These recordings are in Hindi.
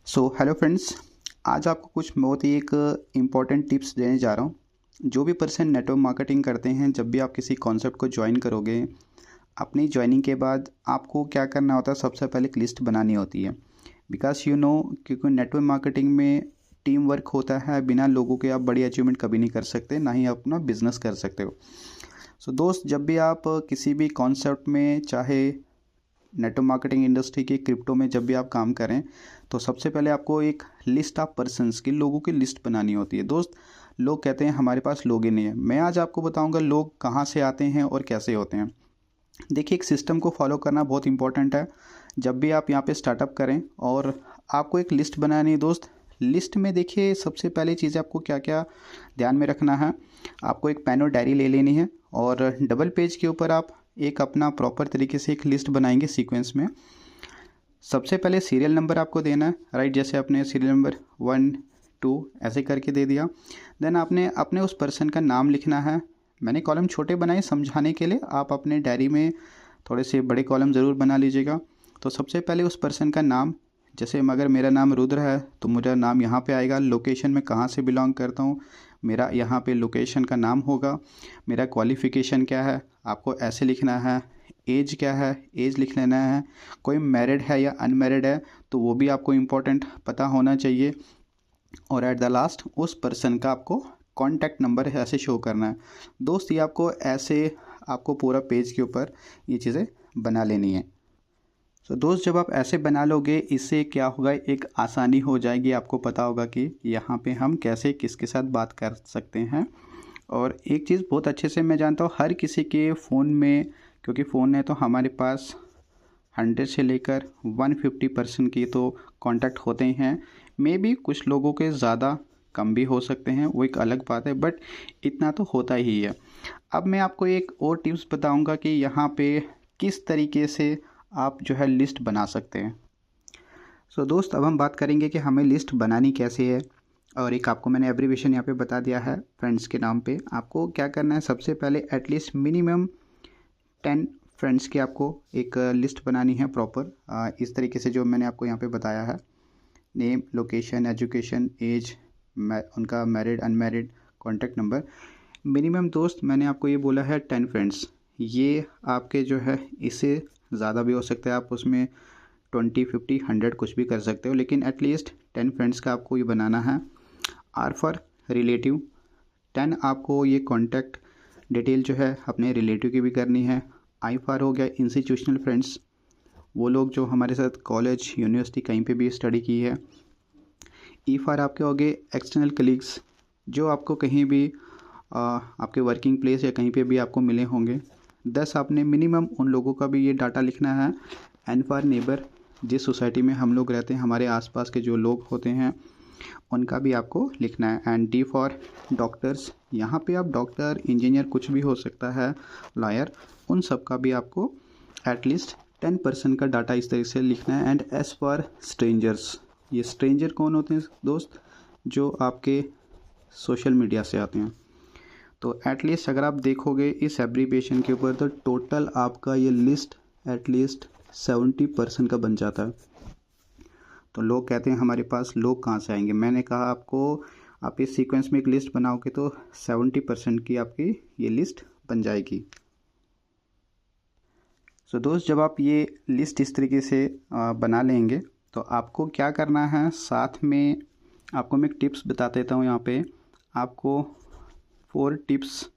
Hello friends. आज आपको कुछ बहुत ही एक इम्पॉर्टेंट टिप्स देने जा रहा हूँ। जो भी पर्सन नेटवर्क मार्केटिंग करते हैं, जब भी आप किसी कॉन्सेप्ट को ज्वाइन करोगे, अपनी ज्वाइनिंग के बाद आपको क्या करना होता है, सबसे पहले एक लिस्ट बनानी होती है। बिकॉज क्योंकि नेटवर्क मार्केटिंग में टीम वर्क होता है। बिना लोगों के आप बड़ी अचीवमेंट कभी नहीं कर सकते, ना ही अपना बिजनेस कर सकते हो। दोस्त, जब भी आप किसी भी कॉन्सेप्ट में, चाहे नेटवर्क मार्केटिंग इंडस्ट्री की, क्रिप्टो में जब भी आप काम करें, तो सबसे पहले आपको एक लिस्ट ऑफ पर्सन्स की, लोगों की लिस्ट बनानी होती है। दोस्त, लोग कहते हैं हमारे पास लोग ही नहीं है। मैं आज आपको बताऊंगा लोग कहाँ से आते हैं और कैसे होते हैं। देखिए, एक सिस्टम को फॉलो करना बहुत इंपॉर्टेंट है। जब भी आप यहाँ पे स्टार्टअप करें और आपको एक लिस्ट बनानी है दोस्त, लिस्ट में देखिए सबसे पहली चीज़ आपको क्या क्या ध्यान में रखना है। आपको एक पेन और डायरी ले लेनी है और डबल पेज के ऊपर आप एक अपना प्रॉपर तरीके से एक लिस्ट बनाएंगे सीक्वेंस में। सबसे पहले सीरियल नंबर आपको देना है, राइट। जैसे आपने सीरियल नंबर 1 2 ऐसे करके दे दिया। देन आपने अपने उस पर्सन का नाम लिखना है। मैंने कॉलम छोटे बनाए समझाने के लिए, आप अपने डायरी में थोड़े से बड़े कॉलम ज़रूर बना लीजिएगा। तो सबसे पहले उस पर्सन का नाम, जैसे अगर मेरा नाम रुद्र है तो मेरा नाम यहाँ पे आएगा। लोकेशन में कहाँ से बिलोंग करता हूँ, मेरा यहाँ पे लोकेशन का नाम होगा। मेरा क्वालिफ़िकेशन क्या है, आपको ऐसे लिखना है। एज क्या है, एज लिख लेना है। कोई मैरिड है या अनमैरिड है तो वो भी आपको इम्पोर्टेंट पता होना चाहिए। और एट द लास्ट उस पर्सन का आपको कॉन्टैक्ट नंबर ऐसे शो करना है। दोस्त, ये आपको पूरा पेज के ऊपर ये चीज़ें बना लेनी है। दोस्त, जब आप ऐसे बना लोगे, इससे क्या होगा, एक आसानी हो जाएगी। आपको पता होगा कि यहाँ पे हम कैसे किसके साथ बात कर सकते हैं। और एक चीज़ बहुत अच्छे से मैं जानता हूँ, हर किसी के फ़ोन में, क्योंकि फ़ोन है तो हमारे पास 100 से लेकर 150% की तो कांटेक्ट होते हैं। मे बी कुछ लोगों के ज़्यादा कम भी हो सकते हैं, वो एक अलग बात है, बट इतना तो होता ही है। अब मैं आपको एक और टिप्स बताऊंगा कि यहाँ पे किस तरीके से आप जो है लिस्ट बना सकते हैं। दोस्त, अब हम बात करेंगे कि हमें लिस्ट बनानी कैसे है। और एक आपको मैंने एब्रीविएशन यहाँ पे बता दिया है फ्रेंड्स के नाम पे। आपको क्या करना है, सबसे पहले एटलीस्ट मिनिमम 10 फ्रेंड्स की आपको एक लिस्ट बनानी है प्रॉपर, इस तरीके से जो मैंने आपको यहाँ पे बताया है। नेम, लोकेशन, एजुकेशन, एज, उनका married unmarried, contact number. Minimum दोस्त मैंने आपको ये बोला है 10 फ्रेंड्स। ये आपके जो है, इससे ज़्यादा भी हो सकता है, आप उसमें 20 50 100 कुछ भी कर सकते हो, लेकिन एटलीस्ट 10 फ्रेंड्स का आपको ये बनाना है। आर फॉर रिलेटिव, 10 आपको ये कॉन्टैक्ट डिटेल जो है अपने रिलेटिव की भी करनी है। आई फॉर हो गया इंस्टीट्यूशनल फ्रेंड्स, वो लोग जो हमारे साथ कॉलेज यूनिवर्सिटी कहीं पे भी स्टडी की है। ई फॉर आपके हो गए एक्सटर्नल कलीग्स, जो आपको कहीं भी आपके वर्किंग प्लेस या कहीं पे भी आपको मिले होंगे। 10 आपने मिनिमम उन लोगों का भी ये डाटा लिखना है। एन फॉर नेबर, जिस सोसाइटी में हम लोग रहते हैं, हमारे आसपास के जो लोग होते हैं उनका भी आपको लिखना है। एंड डी फॉर डॉक्टर्स, यहाँ पे आप डॉक्टर, इंजीनियर कुछ भी हो सकता है, लॉयर, उन सब का भी आपको एटलीस्ट 10% का डाटा इस तरीके से लिखना है। एंड एस फॉर स्ट्रेंजर्स, ये स्ट्रेंजर कौन होते हैं दोस्त, जो आपके सोशल मीडिया से आते हैं। तो एटलीस्ट अगर आप देखोगे इस एब्रीविएशन के ऊपर, तो टोटल आपका ये लिस्ट एटलीस्ट 70% का बन जाता है। तो लोग कहते हैं हमारे पास लोग कहाँ से आएंगे। मैंने कहा आपको, आप इस सीक्वेंस में एक लिस्ट बनाओगे तो 70% की आपकी ये लिस्ट बन जाएगी। दोस्त, जब आप ये लिस्ट इस तरीके से बना लेंगे, तो आपको क्या करना है, साथ में आपको मैं एक टिप्स बता देता हूँ। यहाँ पे आपको 4 टिप्स,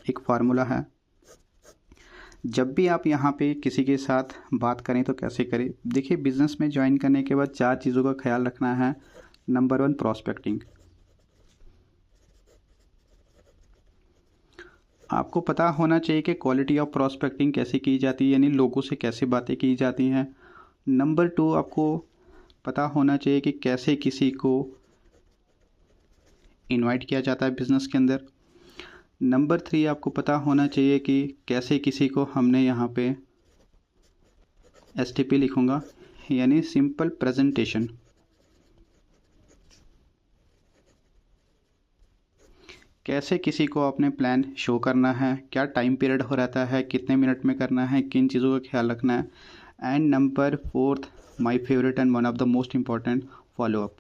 एक फार्मूला है। जब भी आप यहाँ पे किसी के साथ बात करें तो कैसे करें। देखिए, बिज़नेस में ज्वाइन करने के बाद 4 चीज़ों का ख्याल रखना है। Number 1, prospecting. आपको पता होना चाहिए कि क्वालिटी ऑफ प्रॉस्पेक्टिंग कैसे की जाती है, यानी लोगों से कैसे बातें की जाती हैं। नंबर 2, आपको पता होना चाहिए कि कैसे किसी को इनवाइट किया जाता है बिज़नेस के अंदर। नंबर 3, आपको पता होना चाहिए कि कैसे किसी को हमने यहाँ पे STP लिखूँगा, यानी सिंपल प्रेजेंटेशन। कैसे किसी को अपने प्लान शो करना है, क्या टाइम पीरियड हो रहता है, कितने मिनट में करना है, किन चीज़ों का ख्याल रखना है। And number 4 my favourite and one of the most important, follow up.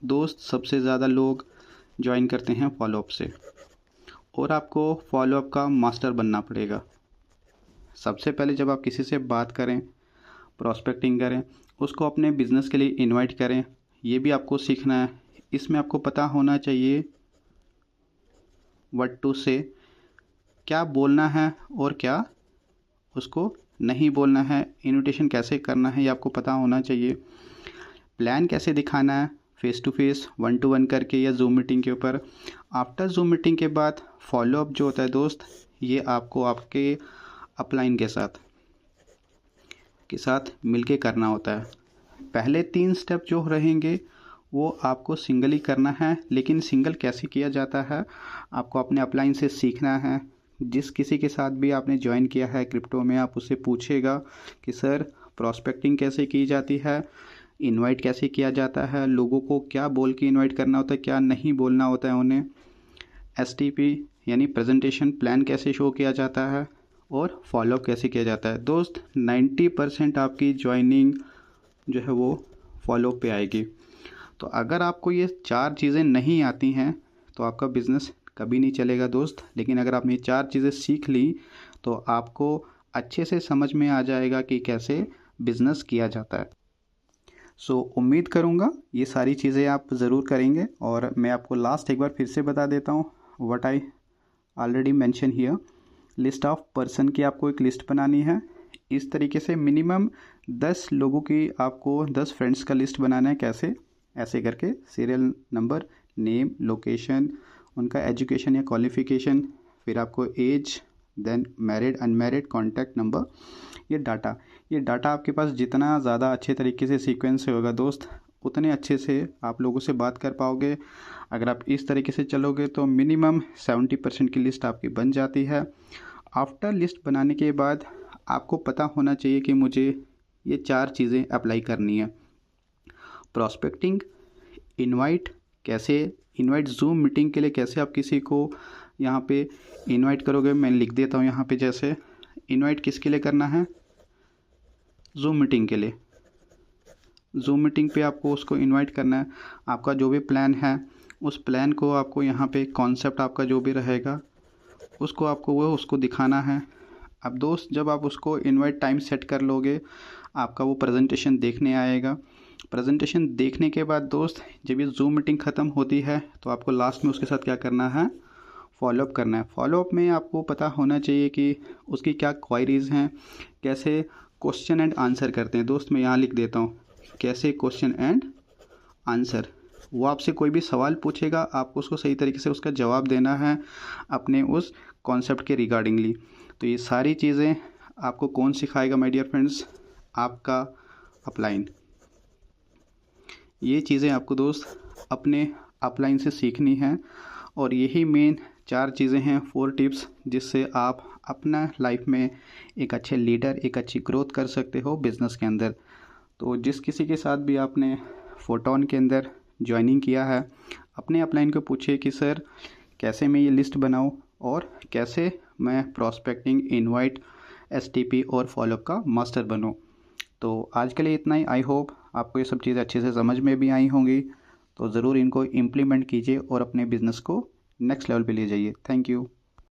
दोस्त सबसे ज़्यादा लोग ज्वाइन करते हैं फॉलोअप से, और आपको फॉलोअप का मास्टर बनना पड़ेगा। सबसे पहले जब आप किसी से बात करें, प्रॉस्पेक्टिंग करें, उसको अपने बिज़नेस के लिए इनवाइट करें, ये भी आपको सीखना है। इसमें आपको पता होना चाहिए व्हाट टू से, क्या बोलना है और क्या उसको नहीं बोलना है, इनविटेशन कैसे करना है ये आपको पता होना चाहिए। प्लान कैसे दिखाना है, फेस टू फेस, 1-to-1 करके या जूम मीटिंग के ऊपर। आफ्टर जूम मीटिंग के बाद फॉलोअप जो होता है दोस्त, ये आपको आपके अपलाइन के साथ मिलके करना होता है। पहले 3 स्टेप जो रहेंगे वो आपको सिंगल ही करना है, लेकिन सिंगल कैसे किया जाता है आपको अपने अपलाइन से सीखना है। जिस किसी के साथ भी आपने ज्वाइन किया है क्रिप्टो में, आप उससे पूछेगा कि सर प्रॉस्पेक्टिंग कैसे की जाती है, इनवाइट कैसे किया जाता है, लोगों को क्या बोल के इनवाइट करना होता है, क्या नहीं बोलना होता है उन्हें, STP यानी प्रेजेंटेशन प्लान कैसे शो किया जाता है, और फॉलोअप कैसे किया जाता है। दोस्त 90% आपकी ज्वाइनिंग जो है वो फॉलोअप पे आएगी। तो अगर आपको ये 4 चीज़ें नहीं आती हैं तो आपका बिज़नेस कभी नहीं चलेगा दोस्त। लेकिन अगर आपने 4 चीज़ें सीख ली तो आपको अच्छे से समझ में आ जाएगा कि कैसे बिज़नेस किया जाता है। उम्मीद करूँगा ये सारी चीज़ें आप ज़रूर करेंगे। और मैं आपको लास्ट एक बार फिर से बता देता हूँ what I already mention here. List of person की आपको एक लिस्ट बनानी है। इस तरीके से मिनिमम 10 लोगों की आपको 10 फ्रेंड्स का लिस्ट बनाना है। कैसे? ऐसे करके सीरियल नंबर, नेम, लोकेशन, उनका एजुकेशन या क्वालिफ़िकेशन, फिर आपको age, then married, unmarried, contact number, ये डाटा आपके पास जितना ज़्यादा अच्छे तरीके से सीक्वेंस से होगा दोस्त, उतने अच्छे से आप लोगों से बात कर पाओगे। अगर आप इस तरीके से चलोगे तो मिनिमम 70% की लिस्ट आपकी बन जाती है। आफ्टर लिस्ट बनाने के बाद आपको पता होना चाहिए कि मुझे ये 4 चीज़ें अप्लाई करनी है। प्रॉस्पेक्टिंग, इनवाइट, जूम मीटिंग के लिए कैसे आप किसी को यहाँ पे इनवाइट करोगे, मैं लिख देता हूँ यहाँ पे। जैसे इनवाइट किसके लिए करना है? जूम मीटिंग के लिए। जूम मीटिंग पे आपको उसको इनवाइट करना है। आपका जो भी प्लान है उस प्लान को आपको यहाँ पे, कॉन्सेप्ट आपका जो भी रहेगा उसको आपको उसको दिखाना है। अब दोस्त जब आप उसको इनवाइट टाइम सेट कर लोगे, आपका वो प्रेजेंटेशन देखने आएगा। प्रेजेंटेशन देखने के बाद दोस्त जब ये जूम मीटिंग ख़त्म होती है तो आपको लास्ट में उसके साथ क्या करना है? फॉलोअप करना है। फॉलोअप में आपको पता होना चाहिए कि उसकी क्या क्वायरीज़ हैं, कैसे क्वेश्चन एंड आंसर करते हैं। दोस्त मैं यहाँ लिख देता हूँ, कैसे क्वेश्चन एंड आंसर। वो आपसे कोई भी सवाल पूछेगा, आपको उसको सही तरीके से उसका जवाब देना है अपने उस कॉन्सेप्ट के रिगार्डिंगली। तो ये सारी चीज़ें आपको कौन सिखाएगा माय डियर फ्रेंड्स? आपका अपलाइन। ये चीज़ें आपको दोस्त अपने अपलाइन से सीखनी है। और यही मेन 4 चीज़ें हैं, 4 टिप्स, जिससे आप अपना लाइफ में एक अच्छे लीडर, एक अच्छी ग्रोथ कर सकते हो बिज़नेस के अंदर। तो जिस किसी के साथ भी आपने फोटोन के अंदर ज्वाइनिंग किया है, अपने अपलाइन को पूछिए कि सर कैसे मैं ये लिस्ट बनाऊं और कैसे मैं प्रॉस्पेक्टिंग, इनवाइट, STP और फॉलोअप का मास्टर बनूं। तो आज के लिए इतना ही। आई होप आपको ये सब चीज़ें अच्छे से समझ में भी आई होंगी। तो ज़रूर इनको इम्प्लीमेंट कीजिए और अपने बिज़नेस को नेक्स्ट लेवल पे ले जाइए। Thank you.